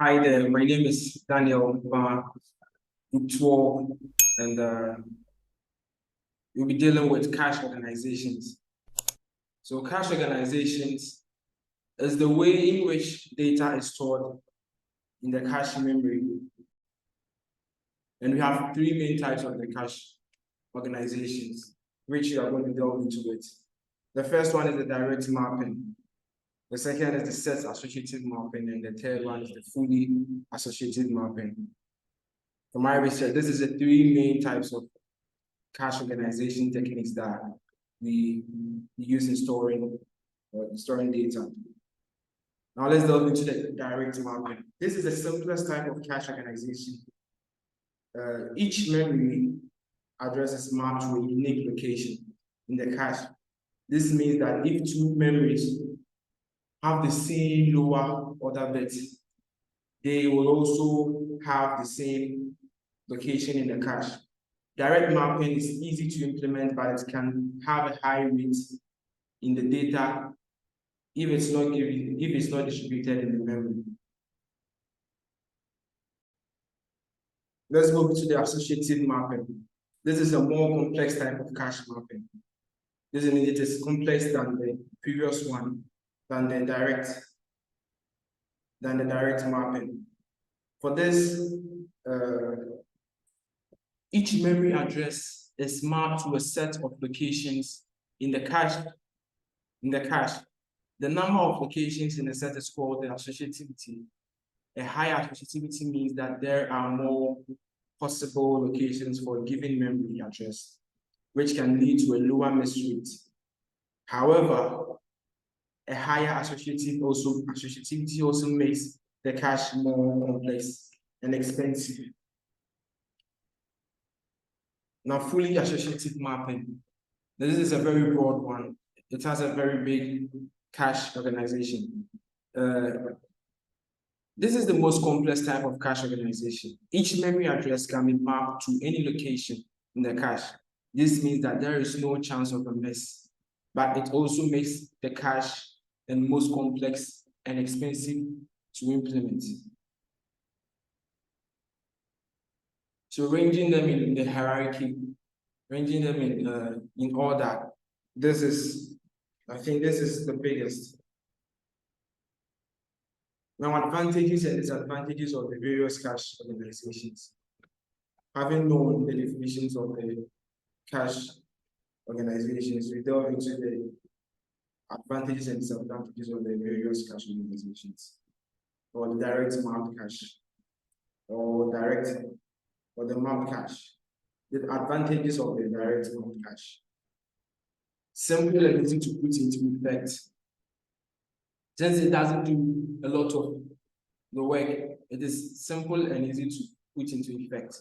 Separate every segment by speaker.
Speaker 1: Hi there, my name is Daniel Utuo, and we'll be dealing with cache organizations. So cache organizations is the way in which data is stored in the cache memory. And we have three main types of the cache organizations, which we are going to delve into it. The first one is the direct mapping. The second is the set associative mapping, and the third one is the fully associative mapping. From my research, this is the three main types of cache organization techniques that we use in storing data. Now let's delve into the direct mapping. This is the simplest type of cache organization. Each memory address is mapped to a unique location in the cache. This means that if two memories have the same lower order bit, they will also have the same location in the cache. Direct mapping is easy to implement, but it can have a high rate in the data if it's not distributed in the memory. Let's move to the associative mapping. This is a more complex type of cache mapping. This means it is complex than the previous one, than the direct mapping. For this, each memory address is mapped to a set of locations in the cache. The number of locations in the set is called the associativity. A higher associativity means that there are more possible locations for a given memory address, which can lead to a lower miss rate. However, a higher associativity also makes the cache more complex and expensive. Now, fully associative mapping. This is a very broad one. It has a very big cache organization. This is the most complex type of cache organization. Each memory address can be mapped to any location in the cache. This means that there is no chance of a miss, but it also makes the cache the most complex and expensive to implement. So arranging them in the hierarchy, arranging them in order, I think this is the biggest. Now, advantages and disadvantages of the various cache organizations. Having known the definitions of the cache organizations, we delve into the advantages and disadvantages of the various cache organizations, or the direct mapped cache, or the mapped cache. The advantages of the direct mapped cache. Simple and easy to put into effect. Since it doesn't do a lot of the work, it is simple and easy to put into effect.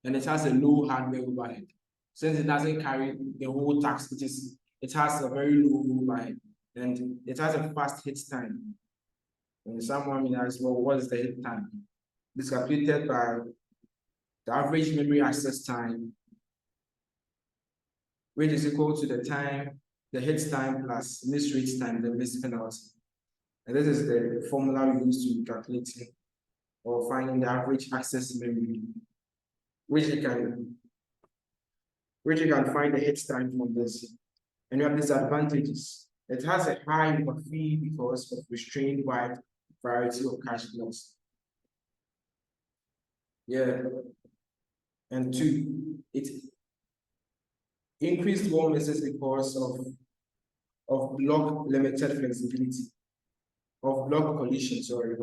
Speaker 1: And it has a low hardware overhead. Since it doesn't carry the whole tax, it has a very low overhead, and it has a fast hit time. And someone may ask, well, what is the hit time? It's calculated by the average memory access time, which is equal to the time, the hit time plus miss rate time, the miss penalty. And this is the formula we use to calculate or finding the average access memory, which you can find the hit time from this. And you have disadvantages. It has a high fee because of restrained wide variety of cache blocks. Yeah. And two, it increased more misses because of block limited flexibility, of block collision, sorry.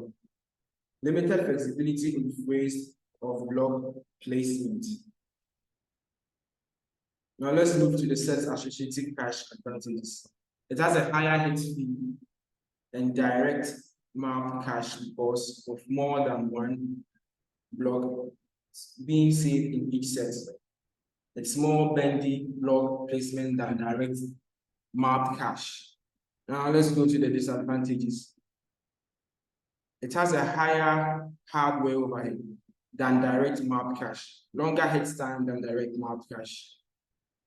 Speaker 1: Limited flexibility in phrase of block placement. Now let's move to the set associative cache advantages. It has a higher hit fee and direct map cache because of more than one block being saved in each set. It's more bendy block placement than direct map cache. Now let's go to the disadvantages. It has a higher hardware overhead than direct map cache, longer hit time than direct map cache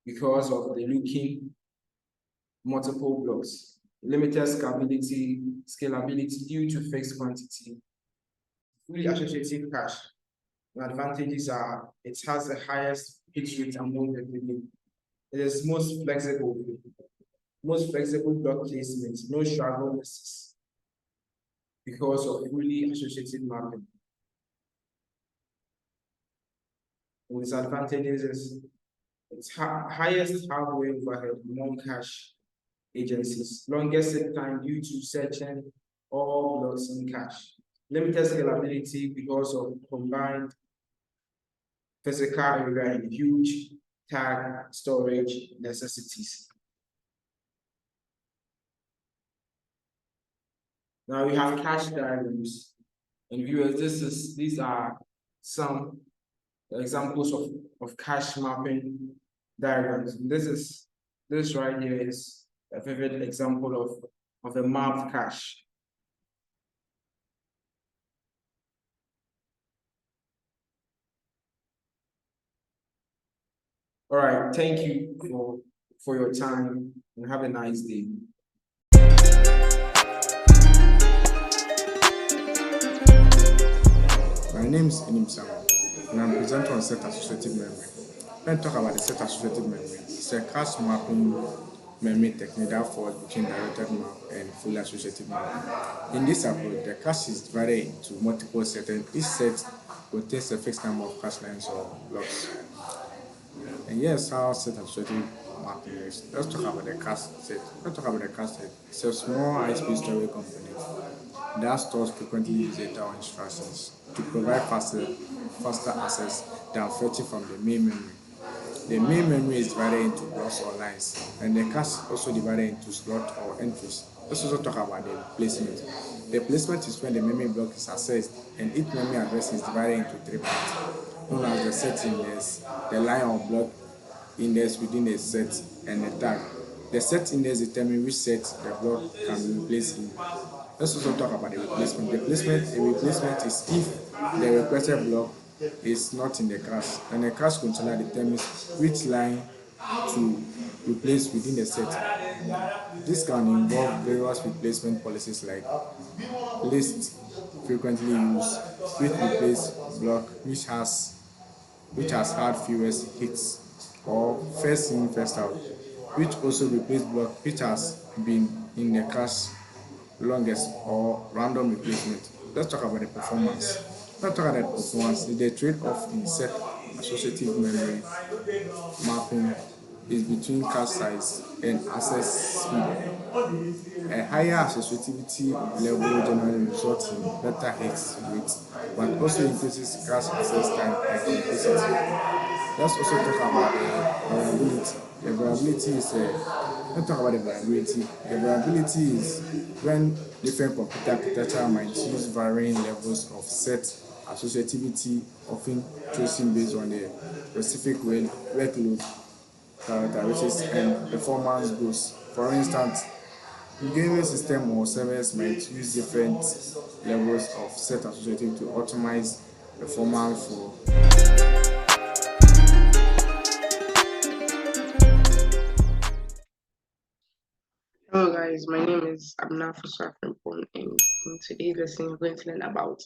Speaker 1: because of the looking multiple blocks, limited scalability due to fixed quantity, fully associative cache. The advantages are it has the highest hit rate among the three. It is most flexible block placement, no struggle misses because of fully associative mapping. The disadvantages is its highest hardware overhead among cache agencies, longest set time due to searching all blocks in cache, limited scalability because of combined physical area and huge tag storage necessities. Now we have cache diagrams. And viewers, these are some examples of cache mapping diagrams. This right here is a vivid example of a mapped cache. All right, thank you for your time and have a nice day.
Speaker 2: My name is Enim Samuel, and I'm presenter on set associative memory. When we talk about the set associative memory, it's a cache mapping memory technique that falls between directed map and fully associative memory. In this approach, the cache is divided into multiple sets, and each set contains a fixed number of cache lines or blocks. And here's how set associative mapping is. Let's talk about the cache set. Let's talk about the cache set. It's a small high-speed storage component that stores frequently used data or instructions to provide faster access than fetching from the main memory. The main memory is divided into blocks or lines, and the cache is also divided into slots or entries. Let's also talk about the placement. The placement is when the memory block is accessed, and each memory address is divided into three parts, known as the set index, the line or block index within a set, and the tag. The set index determines which set the block can be replaced in. Let's also talk about the replacement. A replacement is if the requested block is not in the cache, and the cache controller determines which line to replace within the set. This can involve various replacement policies like least frequently used, quick replace block which has had fewest hits, or first in first out, which also replace block which has been in the cache longest, or random replacement. Let's talk about the performance. Let's talk about the performance. The trade-off in set associative memory mapping is between cache size and access speed. A higher associativity level generally results in better hit rate, but also increases cache access time and complexity. Let's also talk about the variability. The variability is let's talk about the variability. The variability is when different computer architecture might use varying levels of set associativity, often chosen based on the specific workload characteristics and performance goals. For instance, gaming system or servers might use different levels of set associativity to optimize performance for.
Speaker 3: Hello guys, my name is Abna Fusafrimpon, and in today's lesson we're going to learn about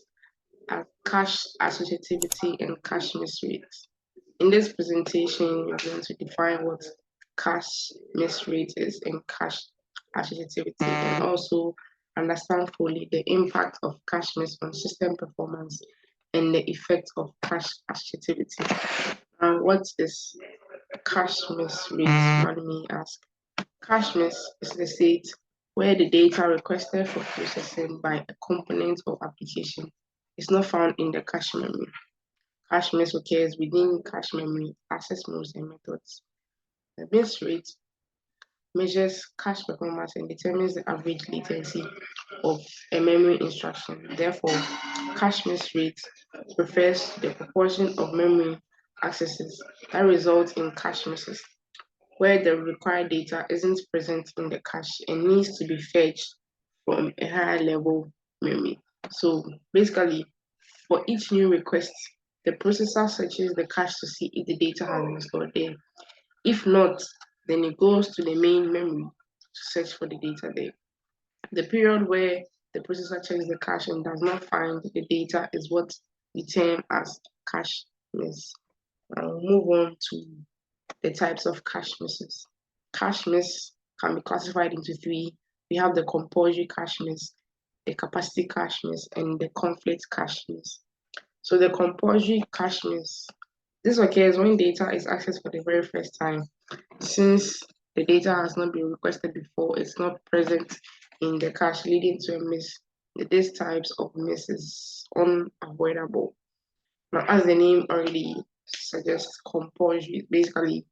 Speaker 3: cache associativity and cache misreads. In this presentation, we're going to define what cache misread is and cache associativity, and also understand fully the impact of cache miss on system performance and the effect of cache associativity. And what is cache misread? Let me ask. Cache miss is the state where the data requested for processing by a component of application is not found in the cache memory. Cache miss occurs within cache memory access modes and methods. The miss rate measures cache performance and determines the average latency of a memory instruction. Therefore, cache miss rate refers to the proportion of memory accesses that result in cache misses, where the required data isn't present in the cache and needs to be fetched from a higher level memory. So basically, for each new request, the processor searches the cache to see if the data has been stored there. If not, then it goes to the main memory to search for the data there. The period where the processor checks the cache and does not find the data is what we term as cache miss. Now we'll move on to the types of cache misses. Cache miss can be classified into three. We have the compulsory cache miss, the capacity cache miss, and the conflict cache miss. So the compulsory cache miss, this occurs when data is accessed for the very first time. Since the data has not been requested before, it's not present in the cache, leading to a miss. These types of miss is unavoidable. Now, as the name already suggests, compulsory, basically,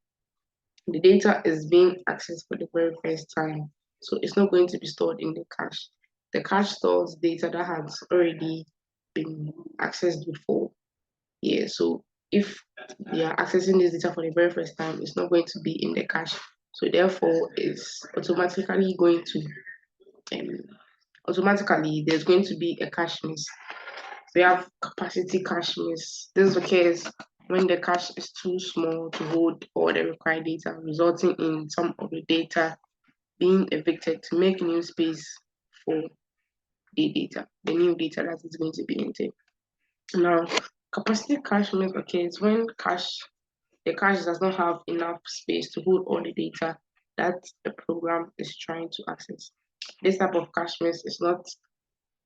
Speaker 3: the data is being accessed for the very first time. So it's not going to be stored in the cache. The cache stores data that has already been accessed before. Yeah, so if they are accessing this data for the very first time, it's not going to be in the cache. So therefore, it's automatically going to there's going to be a cache miss. We have capacity cache miss. This occurs when the cache is too small to hold all the required data, resulting in some of the data being evicted to make new space for the new data that is going to be entered. Now, capacity cache miss occurs when the cache does not have enough space to hold all the data that the program is trying to access. This type of cache miss is not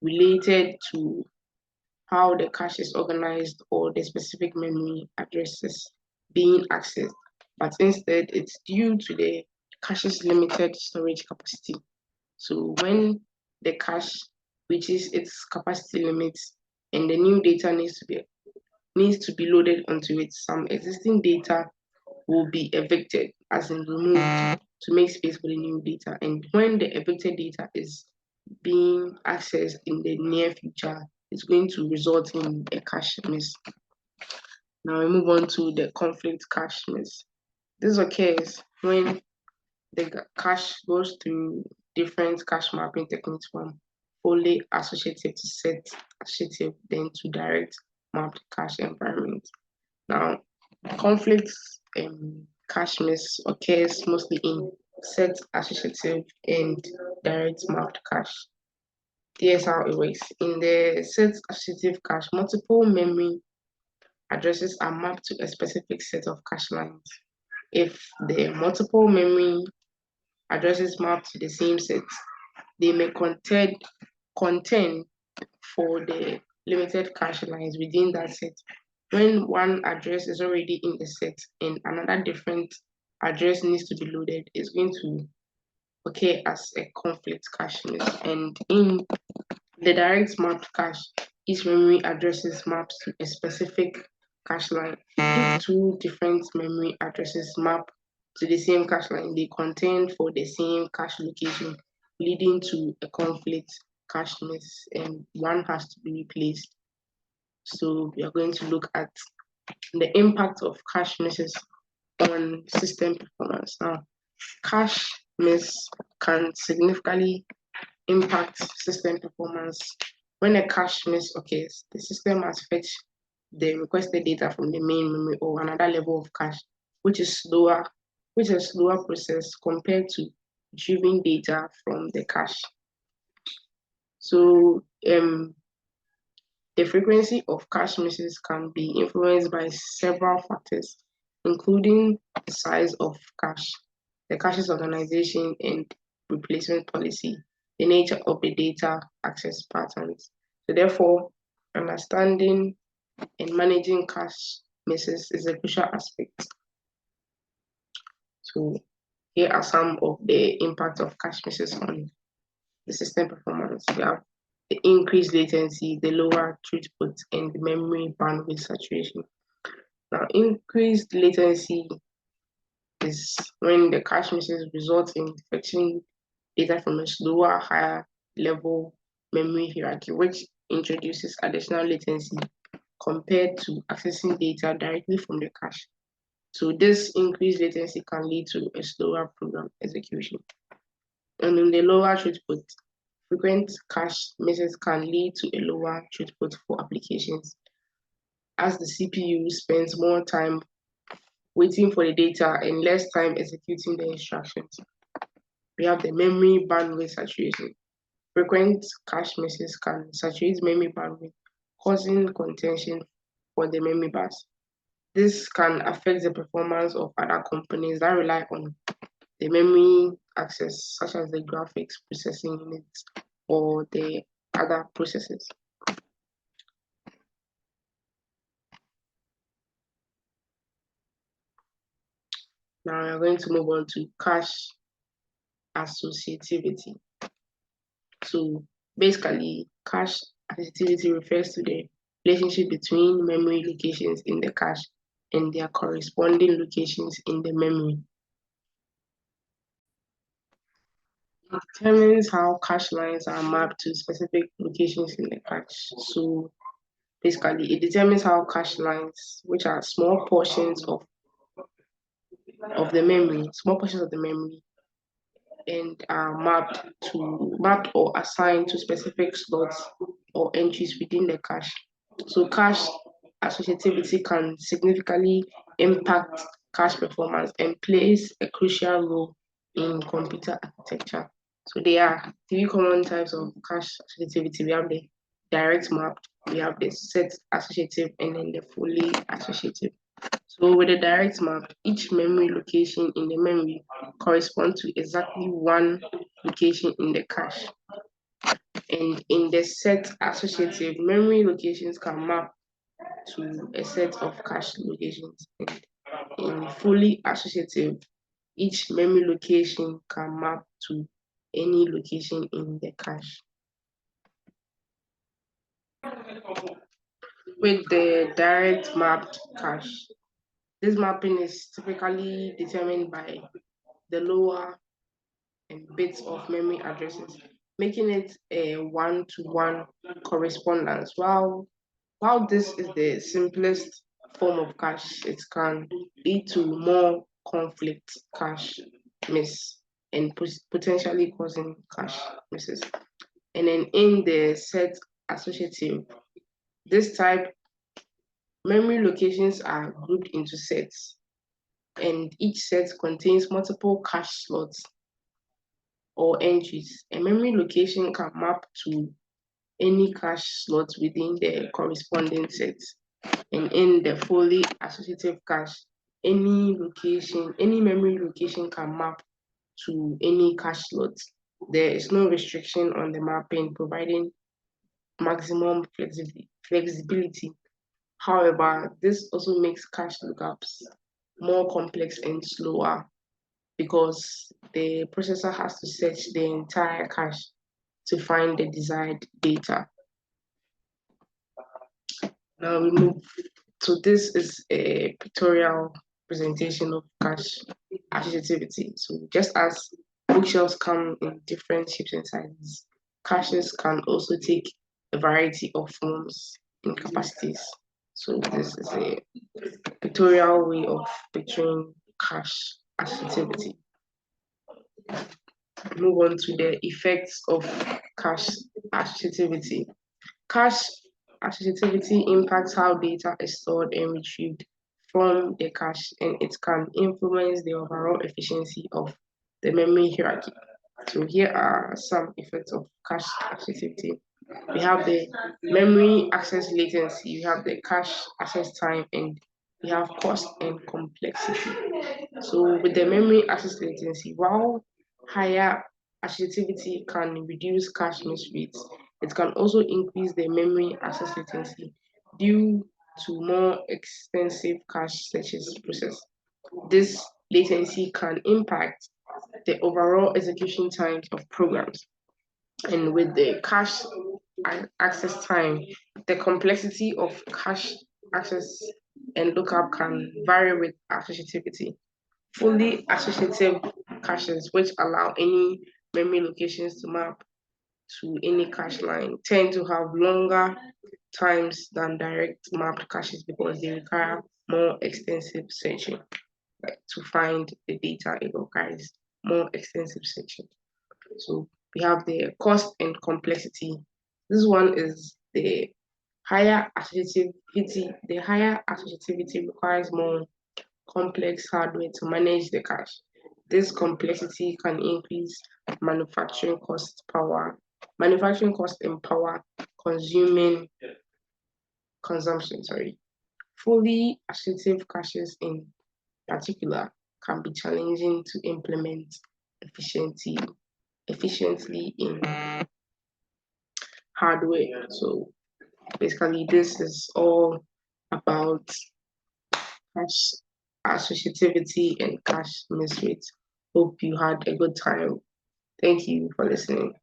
Speaker 3: related to how the cache is organized or the specific memory addresses being accessed, but instead it's due to the cache's limited storage capacity. So when the cache reaches its capacity limits and the new data needs to be loaded onto it, some existing data will be evicted, as in removed, to make space for the new data. And when the evicted data is being accessed in the near future, it's going to result in a cache miss. Now we move on to the conflict cache miss. This occurs when the cache goes through different cache mapping techniques, from fully associative to set associative, then to direct mapped cache environment. Now, conflict cache miss occurs mostly in set associative and direct mapped cache. Here's how it works. In the set associative cache, multiple memory addresses are mapped to a specific set of cache lines. If the multiple memory addresses mapped to the same set, they may contain for the limited cache lines within that set. When one address is already in the set and another different address needs to be loaded, it's going to occur as a conflict cache miss. And in the direct mapped cache, each memory address is mapped to a specific cache line. If two different memory addresses map to the same cache line, they contain for the same cache location, leading to a conflict cache miss, and one has to be replaced. So we are going to look at the impact of cache misses on system performance. Now, cache miss can significantly impact system performance. When a cache miss occurs, the system must fetch the requested data from the main memory or another level of cache, which is a slower process compared to retrieving data from the cache. So the frequency of cache misses can be influenced by several factors, including the size of cache, the cache's organization and replacement policy, the nature of the data access patterns. So therefore, understanding and managing cache misses is a crucial aspect. So here are some of the impact of cache misses on the system performance. We have the increased latency, the lower throughput, and the memory bandwidth saturation. Now, increased latency is when the cache misses result in fetching data from a slower, higher level memory hierarchy, which introduces additional latency compared to accessing data directly from the cache. So this increased latency can lead to a slower program execution. And in the lower throughput, frequent cache misses can lead to a lower throughput for applications, as the CPU spends more time waiting for the data and less time executing the instructions. We have the memory bandwidth saturation. Frequent cache misses can saturate memory bandwidth, causing contention for the memory bus. This can affect the performance of other components that rely on the memory access, such as the graphics processing units or the other processes. Now we're going to move on to cache associativity. So basically, cache associativity refers to the relationship between memory locations in the cache and their corresponding locations in the memory. It determines how cache lines are mapped to specific locations in the cache. So basically, it determines how cache lines, which are small portions of the memory, and are mapped or assigned to specific slots or entries within the cache. So cache associativity can significantly impact cache performance and plays a crucial role in computer architecture. So there are three common types of cache associativity. We have the direct mapped, we have the set associative, and then the fully associative. So with a direct map, each memory location in the memory corresponds to exactly one location in the cache. And in the set associative, memory locations can map to a set of cache locations. And in fully associative, each memory location can map to any location in the cache. With the direct mapped cache, this mapping is typically determined by the lower and bits of memory addresses, making it a one-to-one correspondence. While this is the simplest form of cache, it can lead to more conflict cache miss and potentially causing cache misses. And then in the set associative, this type memory locations are grouped into sets, and each set contains multiple cache slots or entries. A memory location can map to any cache slot within the corresponding set. And in the fully associative cache, any memory location can map to any cache slot. There is no restriction on the mapping, providing maximum flexibility. However, this also makes cache lookups more complex and slower because the processor has to search the entire cache to find the desired data. Now we move to this is a pictorial presentation of cache associativity. So just as bookshelves come in different shapes and sizes, caches can also take a variety of forms and capacities. So this is a pictorial way of picturing cache associativity. Move on to the effects of cache associativity. Cache associativity impacts how data is stored and retrieved from the cache, and it can influence the overall efficiency of the memory hierarchy. So here are some effects of cache associativity. We have the memory access latency, we have the cache access time, and we have cost and complexity. So with the memory access latency, while higher associativity can reduce cache miss rates, it can also increase the memory access latency due to more expensive cache searches process. This latency can impact the overall execution times of programs. And with the cache access time, the complexity of cache access and lookup can vary with associativity. Fully associative caches, which allow any memory locations to map to any cache line, tend to have longer times than direct mapped caches because they require more extensive searching. Like to find the data, it requires more extensive searching. So we have the cost and complexity. This one is the higher associativity. The higher associativity requires more complex hardware to manage the cache. This complexity can increase manufacturing cost, power, manufacturing costs empower consumption. Fully associative caches in particular can be challenging to implement efficiently in hardware. So basically, this is all about cache associativity and cache misreads. Hope you had a good time. Thank you for listening.